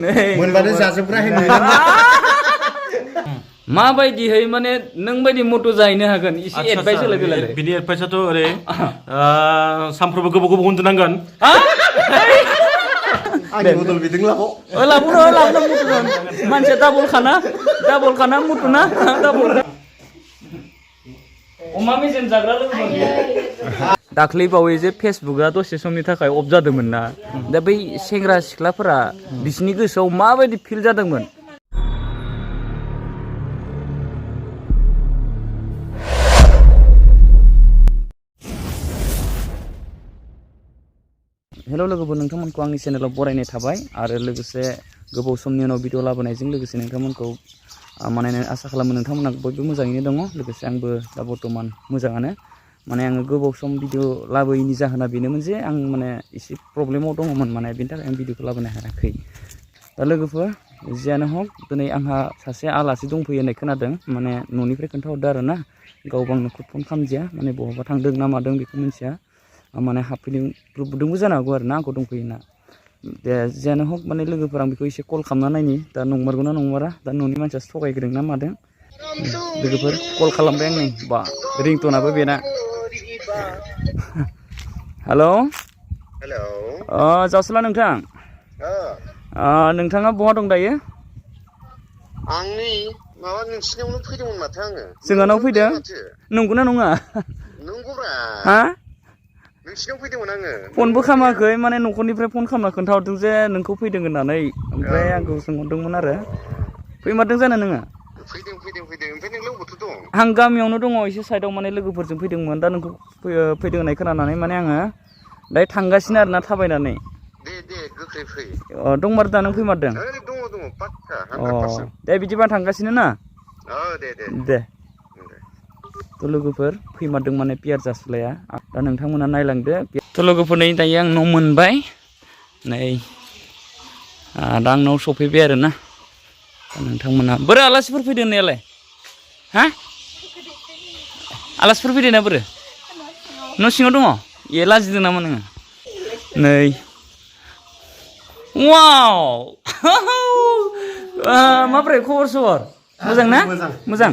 मोनबानो जाजोबग्रा होनो माबायदिहै माने नों बायदि मट' जाहैनो हागोन एसे एडभाइस होलाय देलाय बिनि एडभाइसआथ' ओरै सानफ्रोमबो गोबाव गोबाव उन्दुनांगोन आंनि बदल बिदों लाबाव लाबोनो मट' मानसिया डाबल खाना मट'ना डाबल अमा मेजेम जाग्रा लोगो दाख्लै बावै जे फेसबुकआ दसे समनि थाखाय अफ जादोंमोन ना दा बै सेंग्रा सिख्लाफोरा बिसिनि गोसोआव माबायदि फिल जादोंमोन हेल' लोगोफोर नोंथांमोनखौ आंनि चेनेलाव बरायनाय थाबाय आरो लोगोसे गोबाव समनि उनाव भिडिअ लाबोनायजों लोगोसे नोंथांमोनखौ माने आसा खालामो नोंथांमोना बयबो मोजाङैनो दङ लोगोसे आंबो दा बर्थमान मोजाङानो माने आङो गोबाव सम भिडिअ लाबोयैनि जाहोना बेनोमोन जे आं माने एसे प्रब्लेमाव दङमोन माने बेनि थाखाय आं भिडिअखौ लाबोनो हायाखै दा लोगोफोर जियानो हक दिनै आंहा सासे आलासि दंफैयो होननाय खोनादों माने न'निफ्राय खोन्थाहरदो आरो ना गावबो आंनो फन खालामदिया माने बहाबा थांदों ना मादों बेखौ मिन्थिया माने हाबफैदोंबो जानो हागौ आरो ना आंखौ दंफैयोना दे जियानो हक माने लोगोफोर आं बेखौ एसे कल खालामना नायनि दा नंमारगौ ना नंमारा दा न'नि मानसियासो थगायग्रोदों ना मादों लोगोफोर कल खालामबाय आं नै बा रिंटनाबो बेना हेल' जासुला नोंथां नोंथाङा बहा दं दायो आंनि माबा नोंसिनियावनो फैदोंमोन माथो आङो जोंहानाव फैदों नंगौना नङा नंगौब्रा हा नोंसिनाव फैदोंमोन आङो फनबो खालामाखै माने न'खरनिफ्राय फन खालामना खोन्थाहरदों जे नोंखौ फैदों होननानै ओमफ्राय आंखौ सोंहरदोंमोन आरो फैमारदों जानो नोङो फैदों ओमफ्राय नोंलाय बबावथो दं आं गामियावनो दङ एसे साइडआव माने लोगोफोरजों फैदोंमोन दा नोंखौ फैदों होननाय खोनानानै माने आङो दायो थांगासिनो आरोना थाबायनानै दे गोख्रै फै दंमार दा नों फैमारदों दङ पाक्का 100% दे बिदिबा थांगासिनो ना दे थ' लोगोफोर फैमारदों माने पियार जासुलाया दा नोंथांमोना नायलांदो थ' लोगोफोर नै दायो आं न' मोनबाय नै दा आंनाव सफैबाय आरो ना नोंथांमोना बोरै आलासिफोर फैदों होननायालाय हा आलासिफोर फैदों ना बोरै न' सिङाव दङ ए लाजिदों नामा नोङो नै वाव माब्रै खबर सबर मोजां ना मोजां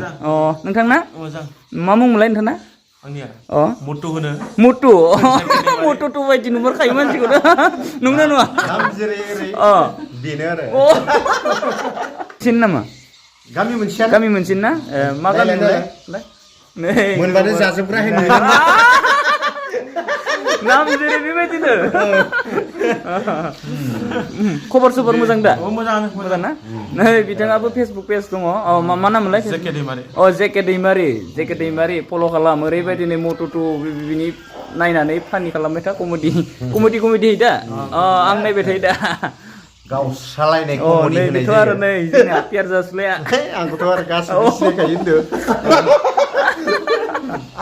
नोंथांना मा मुंमोनलाय नोंथांना आंनिया मटु होनो मटु बायदि नुहरखायो मानसिखौ नंगौना नङा बेनो आरो सिन नामा गामि मोनसेयानो ना मा गामि मोनबानो जाजोबग्रा होनो नाम जेरै बेबायदिनो खबर सबर मोजां दा मोजां ना नै बिथाङाबो फेसबुक पेज दङ मा नाम मोनलाय जेके दैमारि फल' खालाम ओरैबायदिनो मट'टु बिनि नायनानै फानि खालामबाय था कमेडि दा आं नायबाय थायो दा गाव सालायनाय कमेडि होनाय जायो आरो नै जोंना पियार जासुलाया आंखौथ' आरो गासिबो सिनायखायो होनदों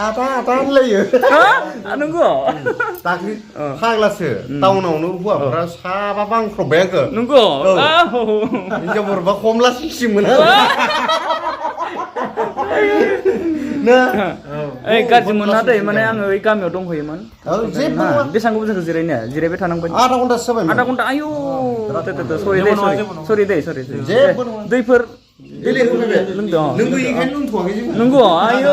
आदा होनलायो नंगौ दाख्लि फाग्लासो टाउनावनो हौवाफ्रा साबा बांख्रबबाय आंखौ नंगौ हिनजावफोरबा खमलासिमोन गाज्रि मोना दै माने आङो ओइ गामियाव दंहैयोमोन बेसेबां गोबाव जाखो जिरायबाय थानांबाय आधा घन्टासो जाबाय आधा घन्टा आयु सरि दैफोर लोंदों नंगौ आयु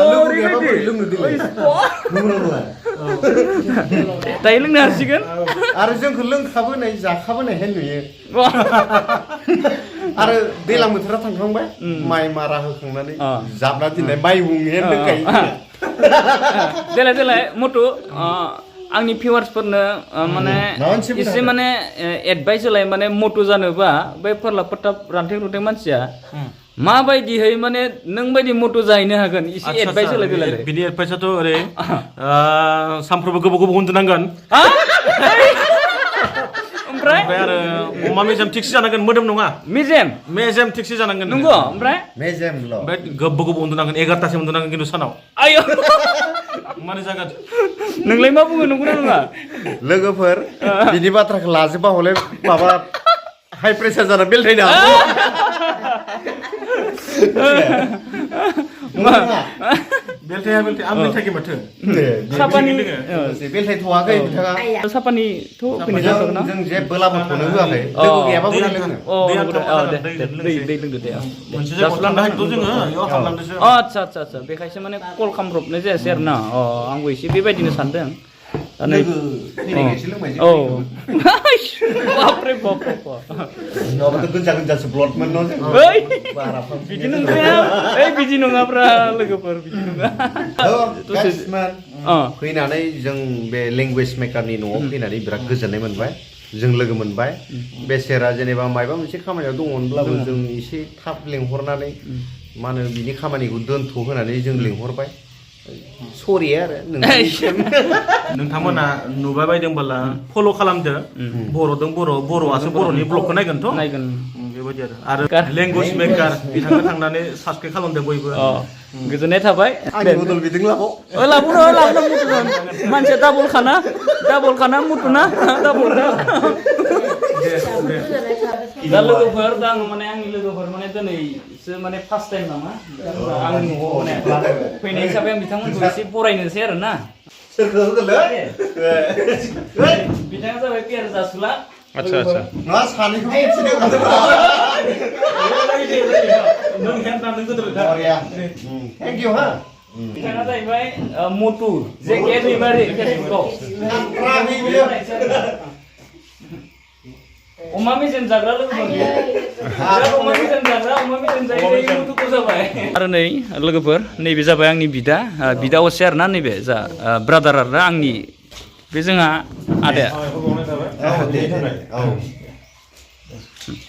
दायो लोंनो हासिगोन आरो जोंखौ लोंखाबोनाय जाखाबोनायहाय नुयो आरो दैज्लां बोथोरा थांखांबाय माइ मारा होखांनानै जाबना दोननाय माइ बुंनायानो लोंखायो देलाय मटु आंनि भिउवार्सफोरनो माने एसे माने एडभाइस होलाय माने मटु जानोबा बै फोरलाब फोथाब रान्थें मानसिया माबायदिहै माने नों बायदि मटु जाहैनो हागोन एसे एडभाइस होलाय देलाय बिनि एडभाइसआथ' ओरै सानफ्रोमबो गोबाव गोबाव उन्दुनांगोन ओमफ्राय आरो अमा मेजेम थिगसे जानांगोन मोदोम नङा मेजेम थिगसे जानांगोन नंगौ ओमफ्राय मेजेमल' ओमफ्राय गोबाव उन्दुनांगोन 11टासिम उन्दुनांगोन खिन्थु सानाव आयौ माने जागोन नोंलाय मा बुङो नंगौना नङा लोगोफोर बिनि बाथ्राखौ लाजोबा हले माबा हाइ प्रेसार जाना बेलथायनो हागौ बेलथाया आं बेलथायाखै माथो सापानि बेलथाय थवाखै बिथाङा सापानिथ' फैनाय जाथ'गोन ना जों जेबो लामाखौनो होआखै लोगो गैयाबाबो दै लोंदो दे मोनसे जायगायाव थांनो हागौ जोङो इयाव हाबलांदोसो आदसा बेखायसो माने कल खालामब्रबनाय जायासै आरो ना आंबो एसे बेबायदिनो सानदों लोगो फैनायखायसो लोंबाय औ बापरे बाप नङाबाथ' गोजा ब्लडमोन न' जों बिदि नंद्राया बिदि नङाब्रा लोगोफोर बिदि नङा फैनानै जों बे लेंगुवेज मेकारनि न'आव फैनानै बिराद गोजोननाय मोनबाय जों लोगो मोनबाय बेसेरा जेनेबा माबा मोनसे खामानियाव दङमोनब्लाबो जों एसे थाब लेंहरनानै मा होनो बिनि खामानिखौ दोनथ' होनानै जों लेंहरबाय सरि आरो नोंथांमोना नुबाय बायदोंबोला फल' खालामदो बर'दों बर'आसो बर'नि ब्लगखौ नायगोनथ' नायगोन बेबायदि आरो लेंगुवेज मेकार बिथांखौ थांनानै साबसक्राइब खालामदो बयबो गोजोननाय थाबाय आंनि बदल बिदों लाबो मुथुगोन मानसिया डाबल खाना मुथुना डाबल दा लोगोफोर दा आं माने आंनि लोगोफोर माने दिनैसो माने फार्स्ट टाइम नामा आंनि न'आव माने फैनाय हिसाबै आं बिथांमोनखौ एसे बरायनोसै आरो ना बिथाङा जाबाय पियार जासुला आच्छा नङा सानैखौ थेंक इउ हा बिथाङा जाहैबाय मटु जेके दैमारि फेसबुकआव अमा मेजेम जाग्रा लोगोफोर अमा मेजेम जायो मटुखौ जाबाय आरो नै लोगोफोर नैबे जाबाय आंनि बिदा असे आरो ना नैबे जा ब्रादार आरो आंनि बे जोंहा आदाया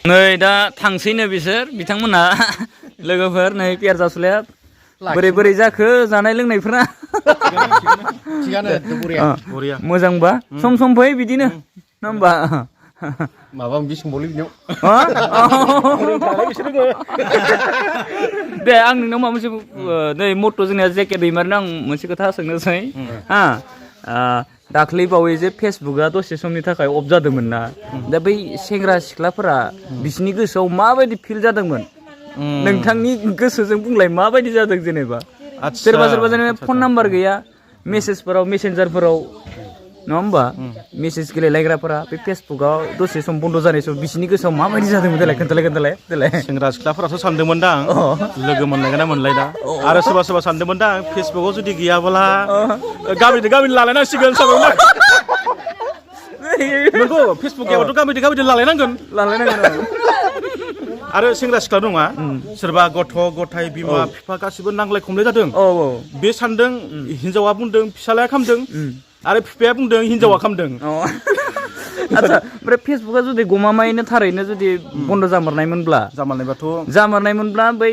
नै दा थांसैनो बिसोर बिथांमोना लोगोफोर नै पियार जासुलाया बोरै जाखो जानाय लोंनायफोरा मोजांबा सम फै बिदिनो नङा होमबा माबा माबि सोंबावलै बिनियाव दे आं नोंनाव माबा मोनसे नै मट' जोंनिया जेके दैमारिनो आं मोनसे खोथा सोंनोसै दाख्लै बावै जे फेसबुकआ दसे समनि थाखाय अफ जादोंमोन ना दा बै सेंग्रा सिख्लाफोरा बिसिनि गोसोआव माबायदि फिल जादोंमोन नोंथांनि गोसोजों बुंलाय माबायदि जादों जेनेबा सोरबा जेनेबा फन नाम्बार गैया मेसेजफोराव मेसेन्जारफोराव नङा होमबा मेसेज गेलेलायग्राफोरा बे फेसबुकआव दसे सम बन्द' जानाय सम बिसिनि गोसोआव माबायदि जादोंमोन देलाय खोन्थालाय सेंग्रा सिख्लाफोराथ' सानदोंमोनदां लोगो मोनलायगोन ना मोनलायदा आरो सोरबा सानदोंमोनदां फेसबुकआव जुदि गैयाबोला गामिनि लालायनांसिगोन सानदोंमोन नंगौ फेसबुक गैयाबाथ' गामिनि लालायनांगोन आरो सेंग्रा सिख्ला नङा सोरबा गथ' गथाय बिमा बिफा गासिबो नांलाय खमलाय जादों बे सानदों हिनजावा बुंदों फिसालाया खामदों आरो बिफाया बुंदों हिनजावा खामदों आच्छा ओमफ्राय फेसबुकआ जुदि गमामायैनो थारैनो जुदि बन्द' जामारनायमोनब्ला बै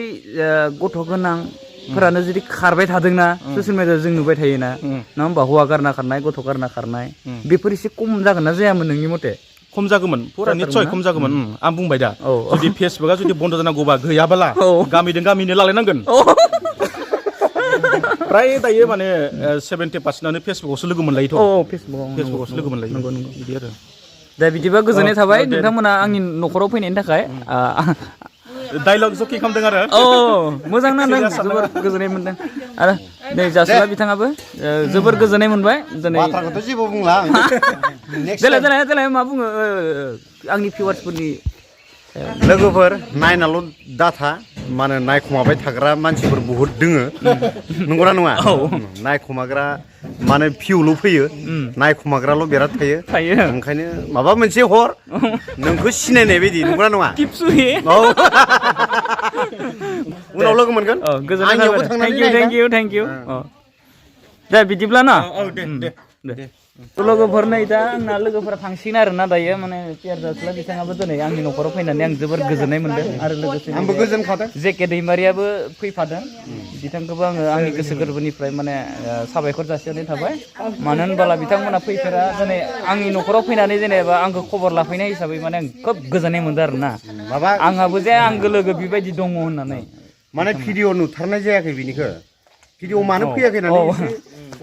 गथ' गोनांफोरानो जुदि खारबाय थादोंना ससियेल मिडियायाव जों नुबाय थायोना नङा होमबा हौवा गारना खारनाय गथ' गारना खारनाय बेफोर एसे खम जागोन ना जायामोन नोंनि मथे खम जागौमोन पुरा निस्सय खम जागौमोन आं बुंबाय दा जुदि फेसबुकआ जुदि बन्द' जानांगौबा गैयाबोला गामिजों लालायनांगोन फ्राय दायो माने 70% फेसबुकआवसो लोगो मोनलायोथ' फेसबुकआवसो लोगो मोनलायो नंगौ बिदि आरो दा बिदिबा गोजोननाय थाबाय नोंथांमोना आंनि न'खराव फैनायनि थाखाय डायलग जकि खालामदों आरो मोजां नांदों जोबोर गोजोननाय मोनदों आरो नै जासुला बिथाङाबो जोबोर गोजोननाय मोनबाय दिनै बाथ्राखौथ' जेबो बुंला देलाय मा बुङो आंनि भिउवार्सफोरनि लोगोफोर नायनाल' दाथा मा होनो नायखुमाबाय थाग्रा मानसिफोर बहुद दोङो नंगौना नङा नायखुमाग्रा माने भिउल' फैयो नायखुमाग्राल' बिराद थायो ओंखायनो माबा मोनसे हर नोंखौ सिनायनाय बायदि नंगौना नङा उनाव लोगो मोनगोन आंनियावबो थांनानै थेंक इउ दे बिदिब्ला ना दे लोगोफोर नै दा आंना लोगोफोरा थांसिगोन आरो ना दायो माने पियार जासुला बिथाङाबो दिनै आंनि न'खराव फैनानै आं जोबोर गोजोननाय मोनदों आरो लोगोसे आंबो गोजोनखादों जेके दैमारियाबो फैफादों बिथांखौबो आङो आंनि गोसो गोरबोनिफ्राय माने साबायखर जासिहरनाय थाबाय मानो होनबोला बिथांमोना फैफेरा दिनै आंनि न'खराव फैनानै जेनेबा आंखौ खबर लाफैनाय हिसाबै माने आं खोब गोजोननाय मोनदों आरो ना आंहाबो जे आंगो लोगो बेबायदि दङ होननानै माने भिडिअ नुथारनाय जायाखै बिनिखौ भिडिअ मानो फैयाखै होननानै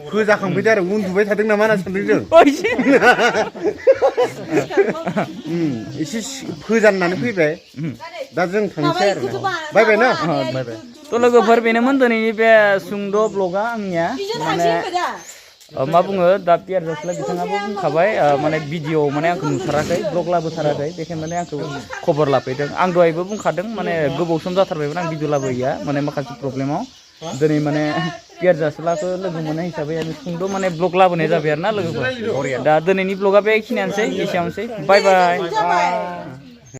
फोजाखांफैदो आरो उन्दुबाय थादों नामा होनना सानदों जों एसे फोजाननानै फैबाय दा जों थांसै आरो बाय ना थ' लोगोफोर बेनोमोन दिनैनि बे सुंद' ब्लगा आंनिया माने मा बुङो दा पियार जास्ला बिथाङाबो बुंखाबाय माने भिडिअ माने आंखौ नुथाराखै ब्लग लाबोथाराखै बेखायनो माने आंखौ खबर लाफैदों आं दहायबो बुंखादों माने गोबाव सम जाथारबायमोन आं भिडिअ लाबोयैया माने माखासे प्रब्लेमाव दिनै माने पियार जास्लाखौ लोगो मोननाय हिसाबै आं सुंद' माने ब्लग लाबोनाय जाबाय आरो ना लोगोफोर दा दिनैनि ब्लगा बेखिनियानोसै एसेयावनोसै बाय बाय